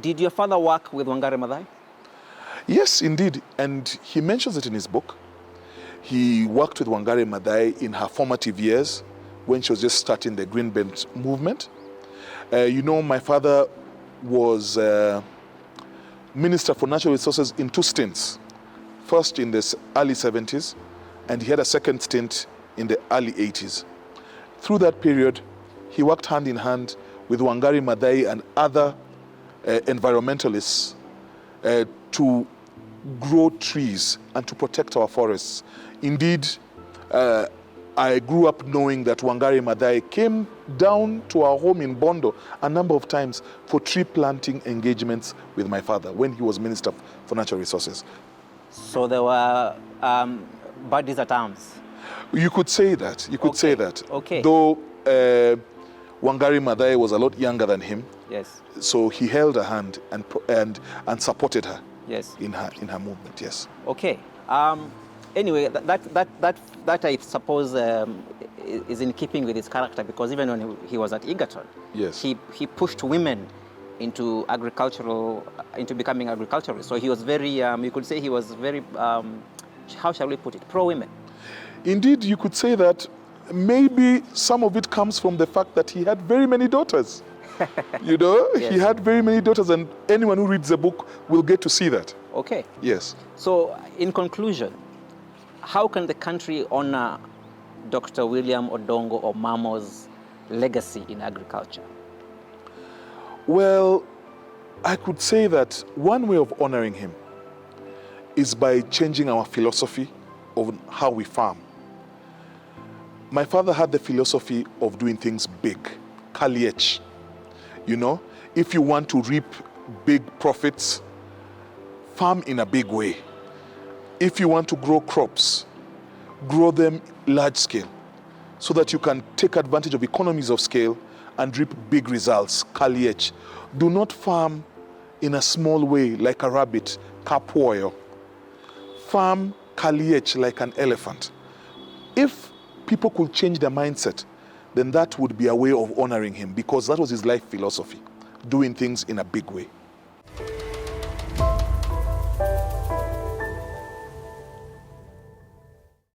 Did your father work with Wangari Maathai? Yes, indeed. And he mentions it in his book. He worked with Wangari Maathai in her formative years when she was just starting the Green Belt movement. My father was Minister for Natural Resources in 2 stints. First in the early 70s, and he had a second stint in the early 80s. Through that period, he worked hand in hand with Wangari Maathai and other environmentalists to grow trees and to protect our forests. Indeed, I grew up knowing that Wangari Maathai came down to our home in Bondo a number of times for tree planting engagements with my father when he was Minister for Natural Resources. So there were buddies at arms? You could say that. You could say that. Okay. Though Wangari Maathai was a lot younger than him. Yes. So he held her hand and supported her. Yes. In her movement. Yes. Okay. Anyway, that I suppose is in keeping with his character, because even when he was at Egerton, yes, he pushed women into becoming agriculturists. So he was very, you could say he was very, how shall we put it, pro-women. Indeed, you could say that. Maybe some of it comes from the fact that he had very many daughters. Yes. He had very many daughters, and anyone who reads the book will get to see that. Okay. Yes. So, in conclusion, how can the country honor Dr. William Odongo Omamo's legacy in agriculture? Well, I could say that one way of honoring him is by changing our philosophy of how we farm. My father had the philosophy of doing things big, Kaliech. If you want to reap big profits, farm in a big way. If you want to grow crops, grow them large scale so that you can take advantage of economies of scale and reap big results, Kaliech. Do not farm in a small way like a rabbit, Kapoyo. Farm Kaliech like an elephant. If people could change their mindset, then that would be a way of honoring him, because that was his life philosophy, doing things in a big way.